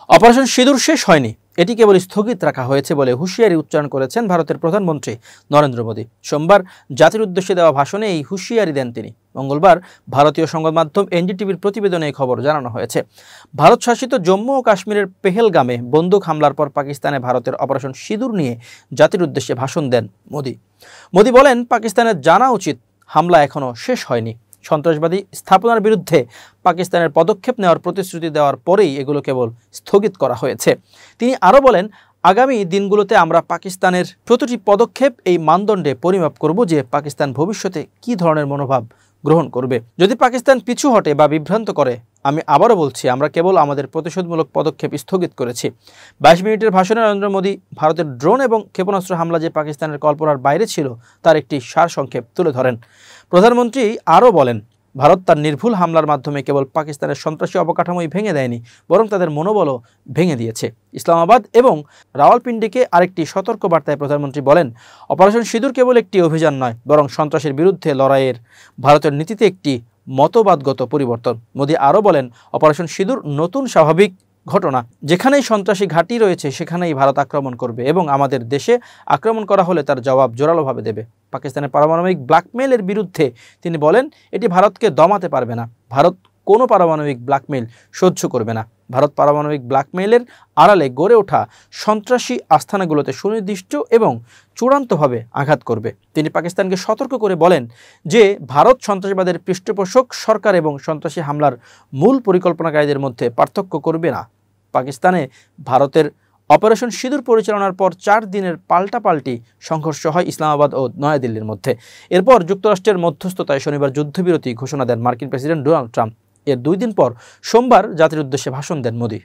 Operation সিঁদুর শেষ হয়নি, এটি কেবল স্থগিত রাখা হয়েছে বলে হুঁশিয়ারি উচ্চারণ করেছেন ভারতের প্রধানমন্ত্রী নরেন্দ্র মোদী। সোমবার জাতির উদ্দেশ্যে দেওয়া ভাষণে এই হুঁশিয়ারি দেন তিনি। মঙ্গলবার ভারতীয় সংবাদ মাধ্যম এনডিটিভির প্রতিবেদনে এই খবর জানানো হয়েছে। ভারত শাসিত জম্মু ও কাশ্মীরের পেহেলগামে বন্দুক হামলার পর পাকিস্তানে ভারতের অপারেশন সিঁদুর নিয়ে জাতির উদ্দেশ্যে ভাষণ দেন মোদী বলেন, পাকিস্তানের জানা উচিত হামলা এখনও শেষ হয়নি। সন্ত্রাসবাদী স্থাপনার বিরুদ্ধে পাকিস্তানের পদক্ষেপ নেওয়ার প্রতিশ্রুতি দেওয়ার পরেই এগুলো কেবল স্থগিত করা হয়েছে। তিনি আরও বলেন, আগামী দিনগুলোতে আমরা পাকিস্তানের প্রতিটি পদক্ষেপ এই মানদণ্ডে পরিমাপ করব যে পাকিস্তান ভবিষ্যতে কী ধরনের মনোভাব গ্রহণ করবে। যদি পাকিস্তান পিছু হটে বা বিভ্রান্ত করে, আমি আবারও বলছি, আমরা কেবল আমাদের প্রতিশোধমূলক পদক্ষেপ স্থগিত করেছি। 22 মিনিটের ভাষণে নরেন্দ্র মোদী ভারতের ড্রোন এবং ক্ষেপণাস্ত্র হামলা যে পাকিস্তানের কল্পনার বাইরে ছিল তার একটি সারসংক্ষেপ তুলে ধরেন। প্রধানমন্ত্রী আরও বলেন, ভারত তার নির্ভুল হামলার মাধ্যমে কেবল পাকিস্তানের সন্ত্রাসী অবকাঠামোই ভেঙে দেয়নি, বরং তাদের মনোবলও ভেঙে দিয়েছে। ইসলামাবাদ এবং রাওয়ালপিন্ডিকে আরেকটি সতর্ক বার্তায় প্রধানমন্ত্রী বলেন, অপারেশন সিঁদুর কেবল একটি অভিযান নয়, বরং সন্ত্রাসের বিরুদ্ধে লড়াইয়ের ভারতের নীতিতে একটি মতবাদগত পরিবর্তন। মোদী আরও বলেন, অপারেশন সিঁদুর নতুন স্বাভাবিক ঘটনা। যেখানেই সন্ত্রাসী ঘাঁটি রয়েছে সেখানেই ভারত আক্রমণ করবে এবং আমাদের দেশে আক্রমণ করা হলে তার জবাব জোরালোভাবে দেবে। পাকিস্তানের পারমাণবিক ব্ল্যাকমেইলের বিরুদ্ধে তিনি বলেন, এটি ভারতকে দমাতে পারবে না। ভারত কোনো পারমাণবিক ব্ল্যাকমেইল সহ্য করবে না। ভারত পারমাণবিক ব্ল্যাকমেইলের আড়ালে গড়ে ওঠা সন্ত্রাসী আস্তানাগুলোতে সুনির্দিষ্ট এবং চূড়ান্তভাবে আঘাত করবে। তিনি পাকিস্তানকে সতর্ক করে বলেন যে ভারত সন্ত্রাসবাদের পৃষ্ঠপোষক সরকার এবং সন্ত্রাসী হামলার মূল পরিকল্পনাকারীদের মধ্যে পার্থক্য করবে না। পাকিস্তানে ভারতের অপারেশন সিঁদুর পরিচালনার পর 4 দিনের পাল্টাপাল্টি সংঘর্ষ হয় ইসলামাবাদ ও নয়াদিল্লির মধ্যে। এরপর যুক্তরাষ্ট্রের মধ্যস্থতায় শনিবার যুদ্ধবিরতি ঘোষণা দেন মার্কিন প্রেসিডেন্ট ডোনাল্ড ট্রাম্প। এর 2 দিন পর সোমবার জাতির উদ্দেশ্যে ভাষণ দেন মোদী।